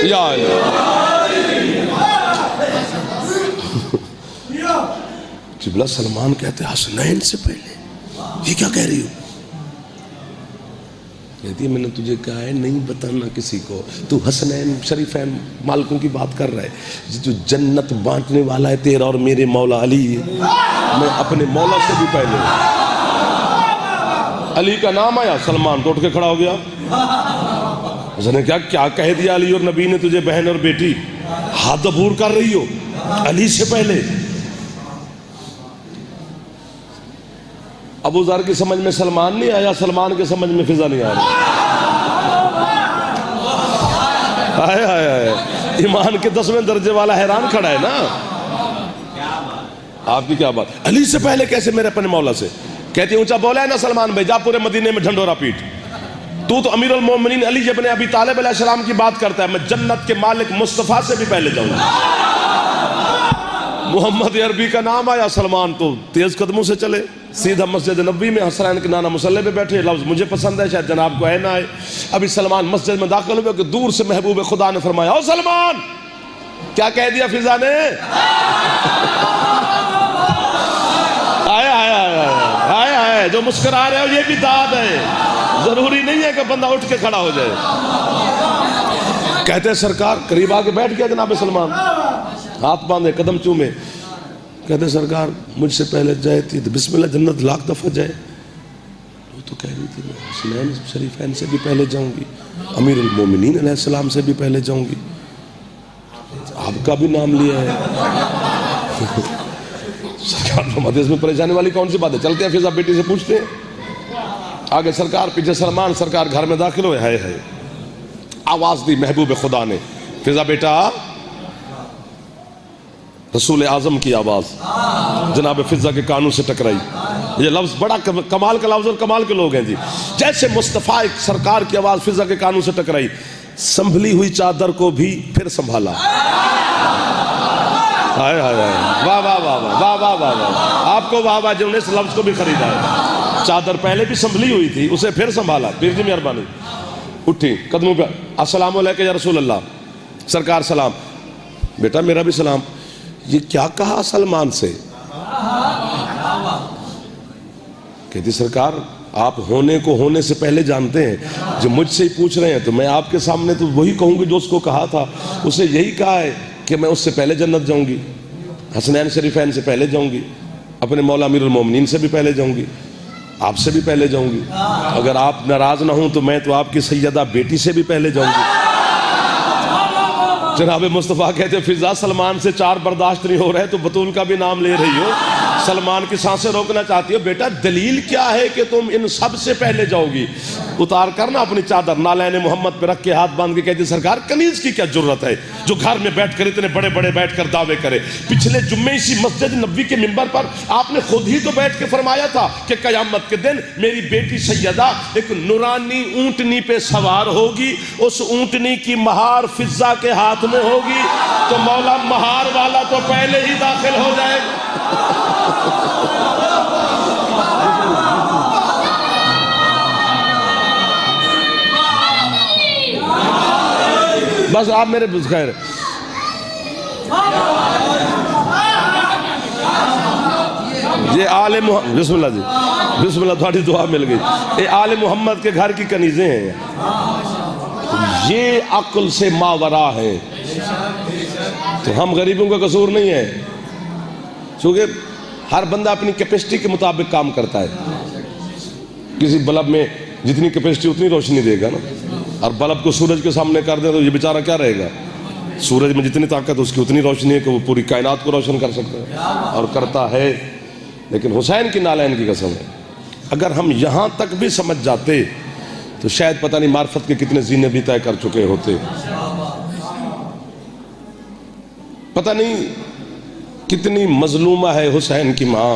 یا قبلہ سلمان کہتے ہیں حسنین سے پہلے، یہ کیا کہہ رہی ہو؟ کہتی ہے میں نے تجھے کہا ہے نہیں بتانا کسی کو، تو حسنین شریفین مالکوں کی بات کر رہا ہے، جو جنت بانٹنے والا ہے تیرا اور میرے مولا علی ہے، میں اپنے مولا سے بھی پہلے۔ علی کا نام آیا، سلمان تو اٹھ کے کھڑا ہو گیا۔ اس نے کیا کہہ دیا علی اور نبی نے تجھے بہن اور بیٹی، ہاتھ دبور کر رہی ہو علی سے پہلے۔ ابو ذر کی سمجھ میں سلمان نہیں آیا، سلمان کے سمجھ میں فضا نہیں آ رہی۔ ہائے ہائے ہائے، ایمان کے 10ویں درجے والا حیران کھڑا ہے نا۔ آپ کی کیا بات، علی سے پہلے کیسے میرے اپنے مولا سے؟ کہتی اونچا بولا ہے نا سلمان بھائی، جا پورے مدینے میں ڈھنڈورا پیٹ، تو امیر المومنین علی ابن ابی طالب علیہ السلام کی بات کرتا ہے، میں جنت کے مالک مصطفیٰ سے بھی پہلے جاؤں گا۔ محمد عربی کا نام آیا، سلمان تو تیز قدموں سے چلے، سیدھا مسجد نبوی میں حسنین کے نانا مصلی پہ بیٹھے، لفظ مجھے پسند ہے شاید جناب کو ہے نہ آئے۔ ابھی سلمان مسجد میں داخل ہوئے کہ دور سے محبوب خدا نے فرمایا او سلمان، کیا کہہ دیا فضا نے؟ آئے آئے آئے آئے آئے، جو مسکرا رہے ہو یہ بھی داد ہے، ضروری نہیں ہے کہ بندہ اٹھ کے کھڑا ہو جائے۔ کہتے ہیں سرکار قریب آ کے بیٹھ گیا جناب سلمان، ہاتھ باندھے قدم چومے، کہتے ہیں سرکار مجھ سے پہلے جائے تھی تو بسم اللہ جنت 1,00,000 دفعہ جائے، وہ تو کہہ رہی تھی میں حسنین شریفین سے بھی پہلے جاؤں گی، امیر المومنین علیہ السلام سے بھی پہلے جاؤں گی، آپ کا بھی نام لیا ہے۔ سرکار فرماتے اس میں پریشانی والی کون سی بات ہے؟ چلتے ہیں فضا بیٹی سے پوچھتے ہیں۔ آگے سرکار، پیچھے سلمان، سرکار گھر میں داخل ہوئے، ہائے ہائے، آواز دی محبوب خدا نے، فضا بیٹا، رسول اعظم کی آواز جناب فضا کے کانوں سے ٹکرائی۔ یہ لفظ بڑا کمال کا لفظ اور کمال کے لوگ ہیں جی۔ جیسے مصطفیٰ سرکار کی آواز فضا کے کانوں سے ٹکرائی، سنبھلی ہوئی چادر کو بھی پھر سنبھالا۔ ہائے ہائے ہائے، واہ واہ واہ واہ واہ واہ واہ، آپ کو واہ واہ جنہوں نے اس لفظ کو بھی خریدا ہے۔ چادر پہلے بھی سنبھلی ہوئی تھی، اسے پھر سنبھالا۔ پیر جی مہربانی، اٹھی قدموں پہ، السلام علیکم یا رسول اللہ۔ سرکار سلام، بیٹا میرا بھی سلام۔ یہ کیا کہا سلمان سے؟ کہتی سرکار آپ ہونے کو ہونے سے پہلے جانتے ہیں، جو مجھ سے ہی پوچھ رہے ہیں تو میں آپ کے سامنے تو وہی کہوں گی جو اس کو کہا تھا، اسے یہی کہا ہے کہ میں اس سے پہلے جنت جاؤں گی، حسنین شریفین سے پہلے جاؤں گی، اپنے مولا امیر المومنین سے بھی پہلے جاؤں گی۔ آپ سے بھی پہلے جاؤں گی. اگر آپ ناراض نہ ہوں تو میں تو آپ کی سیدہ بیٹی سے بھی پہلے جاؤں گی. جناب مصطفیٰ کہتے ہیں فضا سلمان سے 4 برداشت نہیں ہو رہے تو بطول کا بھی نام لے رہی ہو, سلمان کی سانسیں روکنا چاہتی ہو. بیٹا دلیل کیا ہے کہ تم ان سب سے پہلے جاؤ گی؟ اتار کر نا اپنی چادر نالین محمد پہ رکھ کے ہاتھ باندھ کے کہتی سرکار کنیز کی کیا جرت ہے جو گھر میں بیٹھ کر اتنے بڑے بڑے بیٹھ کر دعوے کرے. پچھلے جمعے اسی مسجد نبوی کے منبر پر آپ نے خود ہی تو بیٹھ کے فرمایا تھا کہ قیامت کے دن میری بیٹی سیدہ ایک نورانی اونٹنی پہ سوار ہوگی, اس اونٹنی کی مہار فضا کے ہاتھ میں ہوگی, تو مولا مہار والا تو پہلے ہی داخل ہو جائے گا. بس آپ میرے خیر یہ آل محمد, بسم اللہ جی, بسم اللہ, تھوڑی دعا مل گئی. یہ آل محمد کے گھر کی کنیزیں ہیں, یہ عقل سے ماورا ہے. تو ہم غریبوں کا قصور نہیں ہے, چونکہ ہر بندہ اپنی کیپیسٹی کے مطابق کام کرتا ہے. کسی بلب میں جتنی کیپیسٹی اتنی روشنی دے گا نا, اور بلب کو سورج کے سامنے کر دے تو یہ بیچارہ کیا رہے گا؟ سورج میں جتنی طاقت اس کی اتنی روشنی ہے کہ وہ پوری کائنات کو روشن کر سکتا ہے, اور کرتا ہے. لیکن حسین کی نالین کی قسم ہے, اگر ہم یہاں تک بھی سمجھ جاتے تو شاید پتہ نہیں معرفت کے کتنے زینے بھی طے کر چکے ہوتے. پتہ نہیں کتنی مظلومہ ہے حسین کی ماں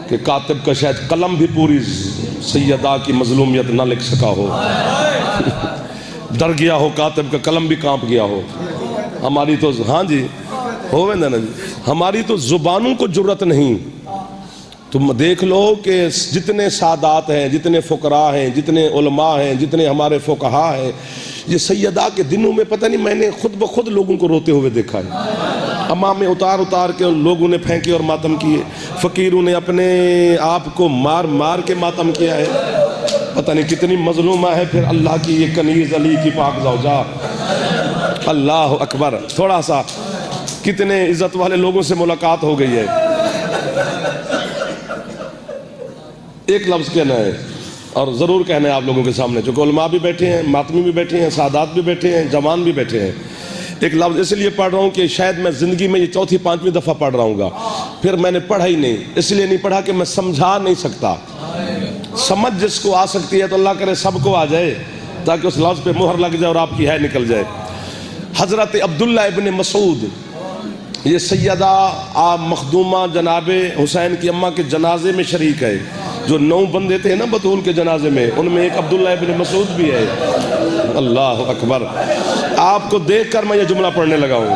کہ کاتب کا شاید قلم بھی پوری سیدہ کی مظلومیت نہ لکھ سکا ہو. ڈر گیا ہو کاتب کا قلم بھی کانپ گیا ہو. ہماری تو ہاں جی ہو نا جی, ہماری تو زبانوں کو جرت نہیں. تم دیکھ لو کہ جتنے سادات ہیں, جتنے فقراء ہیں, جتنے علماء ہیں, جتنے ہمارے فقہاء ہیں, یہ سیدہ کے دنوں میں پتہ نہیں میں نے خود بخود لوگوں کو روتے ہوئے دیکھا ہے. امامے اتار اتار کے لوگوں نے پھینکے اور ماتم کیے, فقیروں نے اپنے آپ کو مار مار کے ماتم کیا ہے. پتہ نہیں کتنی مظلومہ ہے پھر اللہ کی یہ کنیز علی کی پاک زوجہ. اللہ اکبر. تھوڑا سا کتنے عزت والے لوگوں سے ملاقات ہو گئی ہے. ایک لفظ کہنا ہے اور ضرور کہنا ہے آپ لوگوں کے سامنے, چونکہ علماء بھی بیٹھے ہیں, ماتمی بھی بیٹھے ہیں, سادات بھی بیٹھے ہیں, جوان بھی بیٹھے ہیں. ایک لفظ اس لیے پڑھ رہا ہوں کہ شاید میں زندگی میں یہ 4تھی 5ویں دفعہ پڑھ رہا ہوں گا. پھر میں نے پڑھا ہی نہیں, اس لیے نہیں پڑھا کہ میں سمجھا نہیں سکتا. سمجھ جس کو آ سکتی ہے تو اللہ کرے سب کو آ جائے, تاکہ اس لفظ پہ مہر لگ جائے اور آپ کی ہے نکل جائے. حضرت عبداللہ ابن مسعود, یہ سیدہ مخدومہ جناب حسین کی اماں کے جنازے میں شریک ہے. جو 9 بندے تھے نا بطول کے جنازے میں, ان میں ایک عبداللہ ابن مسعود بھی ہے. اللہ اکبر. آپ کو دیکھ کر میں یہ جملہ پڑھنے لگا ہوں,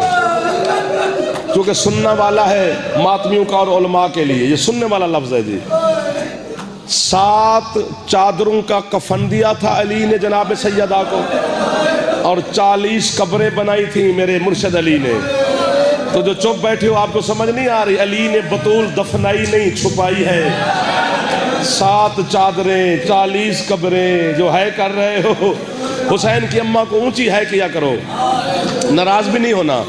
کیونکہ سننا والا ہے ماتمیوں کا اور علماء کے لیے. یہ سننے والا لفظ ہے جی. 7 چادروں کا کفن دیا تھا علی نے جناب سیدہ کو, اور 40 قبریں بنائی تھیں میرے مرشد علی نے. تو جو چپ بیٹھے ہو آپ کو سمجھ نہیں آ رہی, علی نے بطول دفنائی نہیں چھپائی ہے. 7 چادریں 40 قبریں جو ہے کر رہے ہو. حسین کی اماں کو اونچی ہے کیا کرو, ناراض بھی نہیں ہونا.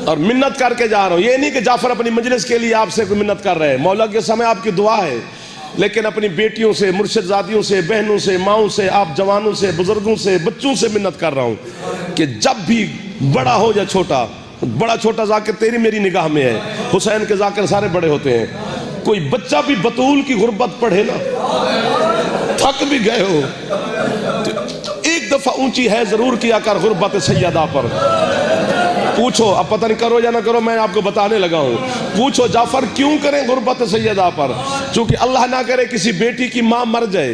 اور منت کر کے جا رہا ہوں, یہ نہیں کہ جعفر اپنی مجلس کے لیے آپ سے کوئی منت کر رہے ہیں, مولا کے سامنے آپ کی دعا ہے, لیکن اپنی بیٹیوں سے, مرشد زادیوں سے, بہنوں سے, ماؤں سے, آپ جوانوں سے, بزرگوں سے, بچوں سے منت کر رہا ہوں کہ جب بھی بڑا ہو یا چھوٹا, بڑا چھوٹا ذاکر تیری میری نگاہ میں ہے, حسین کے ذاکر سارے بڑے ہوتے ہیں. کوئی بچہ بھی بطول کی غربت پڑھے نا, تھک بھی گئے ہو, ایک دفعہ اونچی ہے ضرور کیا کر غربت سیدہ پر. پوچھو, اب پتہ نہیں کرو یا نہ کرو, میں آپ کو بتانے لگا ہوں. پوچھو جعفر کیوں کریں غربت سیدہ پر؟ چونکہ اللہ نہ کرے کسی بیٹی کی ماں مر جائے,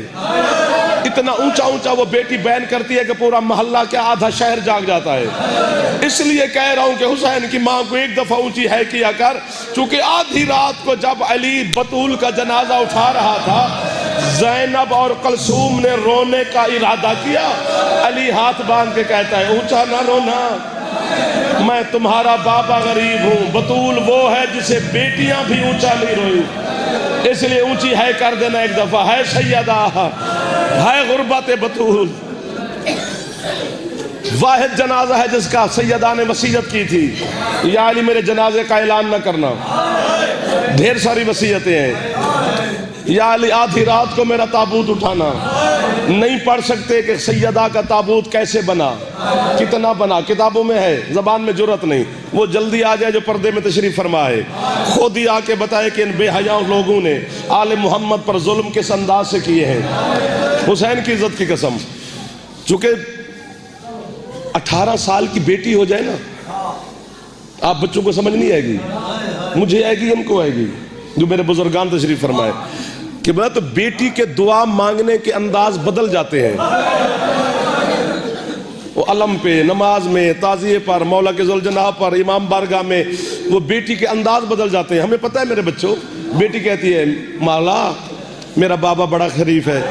اتنا اونچا اونچا وہ بیٹی بیان کرتی ہے کہ پورا محلہ کیا آدھا شہر جاگ جاتا ہے. اس لیے کہہ رہا ہوں کہ حسین کی ماں کو ایک دفعہ اونچی ہے کیا کر, چونکہ آدھی رات کو جب علی بطول کا جنازہ اٹھا رہا تھا, زینب اور کلثوم نے رونے کا ارادہ کیا. علی ہاتھ باندھ کے کہتا ہے اونچا نہ رونا, میں تمہارا بابا غریب ہوں. بطول وہ ہے جسے بیٹیاں بھی اونچا نہیں روئی, اس لیے اونچی ہے کر دینا ایک دفعہ. ہے سیدہ, ہے غربت بطول. واحد جنازہ ہے جس کا سیدہ نے وصیت کی تھی, یا علی میرے جنازے کا اعلان نہ کرنا. ڈھیر ساری وصیتیں ہیں. یا علی آدھی رات کو میرا تابوت اٹھانا. نہیں پڑھ سکتے کہ سیدہ کا تابوت کیسے بنا, کتنا بنا, کتابوں میں ہے, زبان میں جرت نہیں. وہ جلدی آ جائے جو پردے میں تشریف فرما ہے, خود ہی آ کے بتائے کہ ان بے حیاں لوگوں نے آل محمد پر ظلم کس انداز سے کیے ہیں. حسین کی عزت کی قسم, چونکہ 18 سال کی بیٹی ہو جائے نا, آپ بچوں کو سمجھ نہیں آئے گی, مجھے آئے گی, ان کو آئے گی, جو میرے بزرگان تشریف فرمائے, کہ بنا تو بیٹی کے دعا مانگنے کے انداز بدل جاتے ہیں. وہ علم پہ, نماز میں, تعزیے پر, مولا کے ذوالجناح پر, امام بارگاہ میں, وہ بیٹی کے انداز بدل جاتے ہیں. ہمیں پتہ ہے میرے بچوں, بیٹی کہتی ہے مولا میرا بابا بڑا خریف ہے,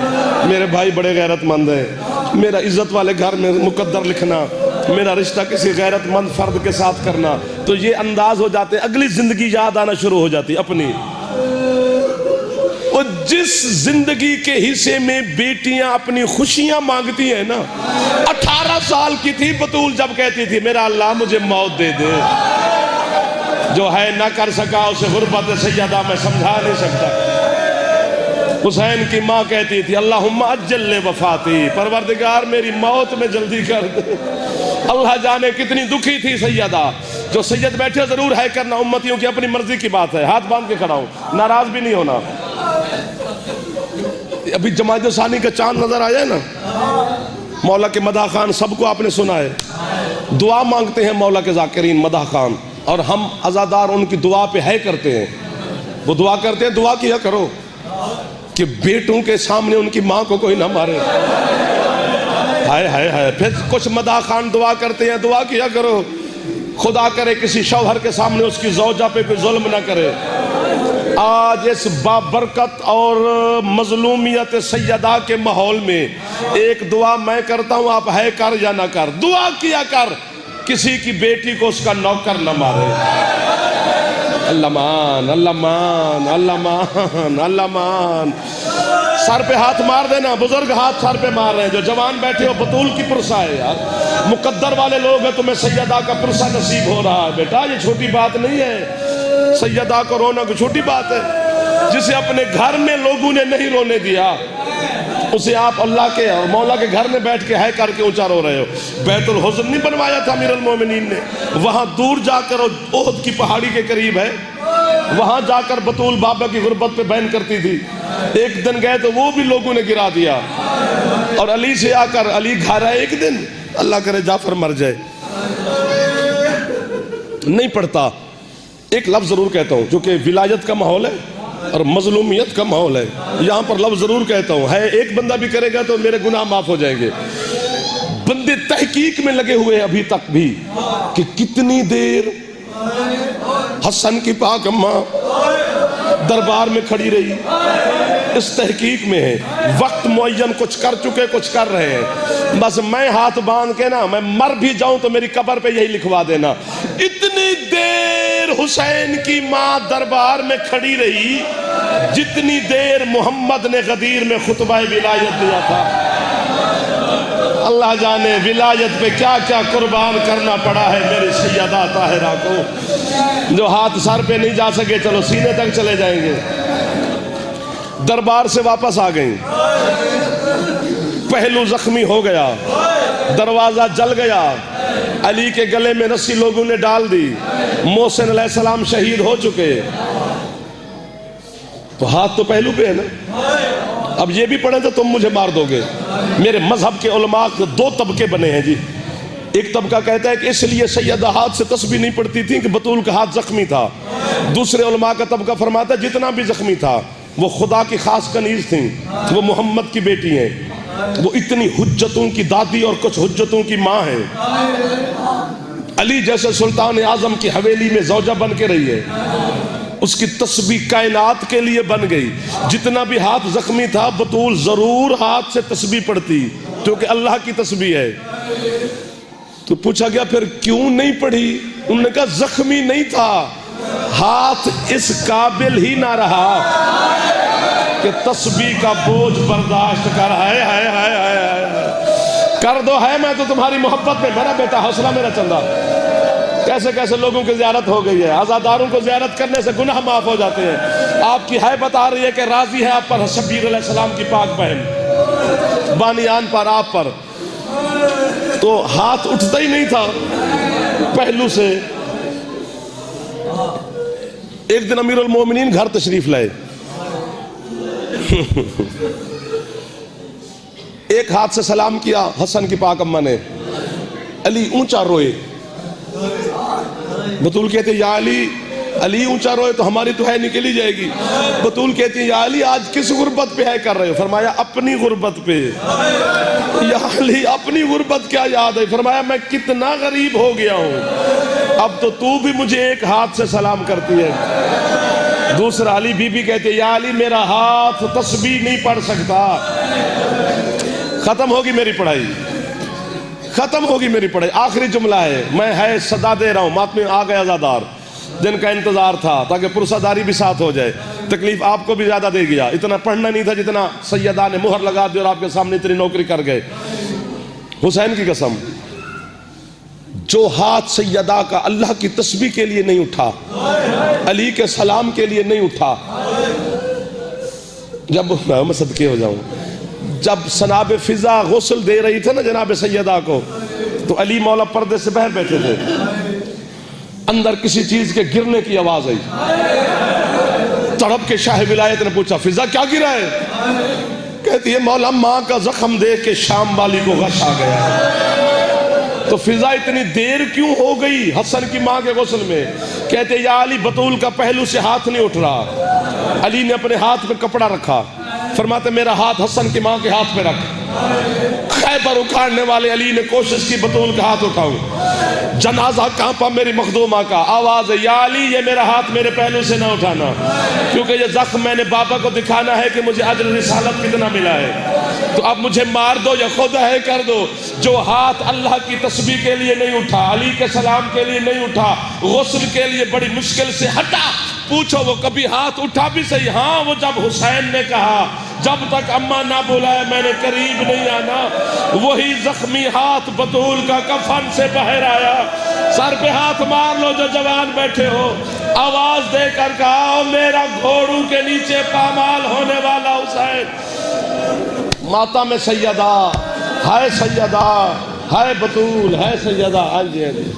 میرے بھائی بڑے غیرت مند ہیں, میرا عزت والے گھر میں مقدر لکھنا, میرا رشتہ کسی غیرت مند فرد کے ساتھ کرنا. تو یہ انداز ہو جاتے ہیں, اگلی زندگی یاد آنا شروع ہو جاتی اپنی. اور جس زندگی کے حصے میں بیٹیاں اپنی خوشیاں مانگتی ہیں نا, 18 سال کی تھی بطول جب کہتی تھی میرا اللہ مجھے موت دے دے, جو ہے نہ کر سکا اسے غربت سیدہ میں سمجھا نہیں سکتا. حسین کی ماں کہتی تھی اللہم اجل لے وفاتی, پروردگار میری موت میں جلدی کر دے. اللہ جانے کتنی دکھی تھی سیدہ. جو سید بیٹھے ضرور ہے کرنا امتیوں کی اپنی مرضی کی بات ہے, ہاتھ باندھ کے کھڑا ہوں, ناراض بھی نہیں ہونا. ابھی جماعت ثانی کا چاند نظر آیا ہے نا, مولا کے مدح خان سب کو آپ نے سنا ہے, دعا مانگتے ہیں مولا کے ذاکرین مدح خان, اور ہم عزادار ان کی دعا پہ ہے کرتے ہیں. وہ دعا کرتے ہیں, دعا کیا کرو کہ بیٹوں کے سامنے ان کی ماں کو کوئی نہ مارے. ہائے ہائے ہائے. پھر کچھ مدح خان دعا کرتے ہیں, دعا کیا کرو خدا کرے کسی شوہر کے سامنے اس کی زوجہ پہ کوئی ظلم نہ کرے. آج اس بابرکت اور مظلومیت سیدہ کے ماحول میں ایک دعا میں کرتا ہوں, آپ ہے کر یا نہ کر, دعا کیا کر کسی کی بیٹی کو اس کا نوکر نہ مارے. اللہ مان, اللہ مان, اللہ مان, اللہ مان. سر پہ ہاتھ مار دینا, بزرگ ہاتھ سر پہ مار رہے ہیں. جو جوان بیٹھے ہو بطول کی پرسہ ہے یار, مقدر والے لوگ ہیں, تمہیں سیدہ کا پرسہ نصیب ہو رہا ہے بیٹا, یہ چھوٹی بات نہیں ہے. سیدہ کو رونا کوئی چھوٹی بات ہے. جسے اپنے گھر میں لوگوں نے نہیں رونے دیا, اسے آپ اللہ کے اور مولا کے گھر میں بیٹھ کے ہے کر کے اونچا رو رہے ہو. بیت الحزن نہیں بنوایا تھا امیر المومنین نے, وہاں دور جا کر, احد کی پہاڑی کے قریب ہے, وہاں جا کر بطول بابا کی غربت پہ بیان کرتی تھی. ایک دن گئے تو وہ بھی لوگوں نے گرا دیا, اور علی سے آ کر علی گھر آئے. ایک دن اللہ کرے جعفر مر جائے, نہیں پڑھتا, ایک لفظ ضرور کہتا ہوں چونکہ ولایت کا ماحول ہے اور مظلومیت کا ماحول ہے, یہاں پر لفظ ضرور کہتا ہوں. ہے ایک بندہ بھی کرے گا تو میرے گناہ معاف ہو جائیں گے. بندے تحقیق میں لگے ہوئے ابھی تک بھی کہ کتنی دیر حسن کی پاک اماں دربار میں کھڑی رہی, اس تحقیق میں ہے. وقت معین کچھ کر چکے, کچھ کر رہے ہیں. بس میں ہاتھ باندھ کے نا, میں مر بھی جاؤں تو میری قبر پہ یہی لکھوا دینا, اتنی دیر حسین کی ماں دربار میں کھڑی رہی جتنی دیر محمد نے غدیر میں خطبہ ولایت دیا تھا. اللہ جانے ولایت پہ کیا کیا قربان کرنا پڑا ہے میری سیدہ طاہرہ کو. جو ہاتھ سر پہ نہیں جا سکے چلو سینے تک چلے جائیں گے. دربار سے واپس آ گئیں, پہلو زخمی ہو گیا, دروازہ جل گیا, علی کے گلے میں رسی لوگوں نے ڈال دی, محسن علیہ السلام شہید ہو چکے. تو ہاتھ تو پہلو پہ ہے نا, اب یہ بھی پڑھیں تو تم مجھے مار دو گے. میرے مذہب کے علماء کے 2 طبقے بنے ہیں جی. ایک طبقہ کہتا ہے کہ اس لیے سیدہ ہاتھ سے تسبیح نہیں پڑتی تھی کہ بطول کا ہاتھ زخمی تھا. دوسرے علماء کا طبقہ فرماتا ہے جتنا بھی زخمی تھا وہ خدا کی خاص کنیز تھیں, وہ محمد کی بیٹی ہیں, وہ اتنی حجتوں کی دادی اور کچھ حجتوں کی ماں ہیں. علی جیسے سلطان اعظم کی حویلی میں زوجہ بن کے رہی ہے, اس کی تسبیح کائنات کے لیے بن گئی. جتنا بھی ہاتھ زخمی تھا بطول ضرور ہاتھ سے تسبیح پڑھتی کیونکہ اللہ کی تسبیح ہے. تو پوچھا گیا پھر کیوں نہیں پڑھی؟ انہوں نے کہا زخمی نہیں تھا, ہاتھ اس قابل ہی نہ رہا کہ تسبیح کا بوجھ برداشت کر. کر دو, ہے میں تو تمہاری محبت میں, میرا بیٹا حوصلہ میرا چل رہا. کیسے کیسے لوگوں کی زیارت ہو گئی ہے. عزاداروں کو زیارت کرنے سے گناہ معاف ہو جاتے ہیں. آپ کی ہیبت آ رہی ہے کہ راضی ہے آپ پر شبیر علیہ السلام کی پاک بہن بانیان پر, آپ پر. تو ہاتھ اٹھتا ہی نہیں تھا پہلو سے. ایک دن امیر المومنین گھر تشریف لائے. ایک ہاتھ سے سلام کیا حسن کی پاک اماں نے. علی اونچا روئے. بطول کہتے ہیں یا علی, علی اونچا روئے تو ہماری تو ہے نکلی جائے گی. بطول کہتی ہیں یا علی آج کس غربت پہ ہے کر رہے ہو؟ فرمایا اپنی غربت پہ. یا علی اپنی غربت کیا یاد ہے؟ فرمایا میں کتنا غریب ہو گیا ہوں, اب تو بھی مجھے ایک ہاتھ سے سلام کرتی ہے. دوسرا علی بی بی کہتے ہیں یا علی میرا ہاتھ تسبیح نہیں پڑھ سکتا. ختم ہوگی میری پڑھائی, ختم ہوگی میری پڑھائی. آخری جملہ ہے, میں ہے صدا دے رہا ہوں. ماتمے آ گئے عزادار جن کا انتظار تھا تاکہ پرساداری بھی ساتھ ہو جائے. تکلیف آپ کو بھی زیادہ دے گیا. اتنا پڑھنا نہیں تھا جتنا سیدہ نے مہر لگا دی اور آپ کے سامنے اتنی نوکری کر گئے. حسین کی قسم, جو ہاتھ سیدہ کا اللہ کی تسبیح کے لیے نہیں اٹھا, علی کے سلام کے لیے نہیں اٹھا. جب میں صدقے ہو جاؤں, جب سناب فضا غسل دے رہی تھے نا جناب سیدہ کو, تو علی مولا پردے سے باہر بیٹھے تھے. اندر کسی چیز کے گرنے کی آواز آئی. تڑپ کے شاہ ولایت نے پوچھا فضا کیا گرا ہے؟ کہتی ہے مولا ماں کا زخم دیکھ کے شام والی کو غش آ گیا. تو فضا اتنی دیر کیوں ہو گئی حسن کی ماں کے غسل میں؟ کہتے یا علی بطول کا پہلو سے ہاتھ نہیں اٹھ رہا. علی نے اپنے ہاتھ میں کپڑا رکھا. فرماتے میرا ہاتھ حسن کی ماں کے ہاتھ پہ رکھ. خیبر اکھاڑنے والے علی نے کوشش کی بطول کا ہاتھ اٹھاؤں. جنازہ کانپا میری مخدومہ کا. آواز ہے یا علی یہ میرا ہاتھ میرے پہلو سے نہ اٹھانا, کیونکہ یہ زخم میں نے بابا کو دکھانا ہے کہ مجھے اجر رسالت کتنا ملا ہے. تو اب مجھے مار دو یا خود ہے کر دو. جو ہاتھ اللہ کی تسبیح کے لیے نہیں اٹھا, علی کے سلام کے لیے نہیں اٹھا, غسل کے لیے بڑی مشکل سے ہٹا, پوچھو وہ کبھی ہاتھ اٹھا بھی صحیح؟ ہاں وہ جب حسین نے کہا جب تک اماں نہ بلائے میں نے قریب نہیں آنا, وہی زخمی ہاتھ بطول کا کفن سے باہر آیا. سر پہ ہاتھ مار لو جو جوان بیٹھے ہو. آواز دے کر کہا میرا گھوڑوں کے نیچے پامال ہونے والا حسین. ماتا میں سیدہ, ہائے سیدہ, ہائے بطول, ہے سیدہ. ہاں جی, ہاں جی.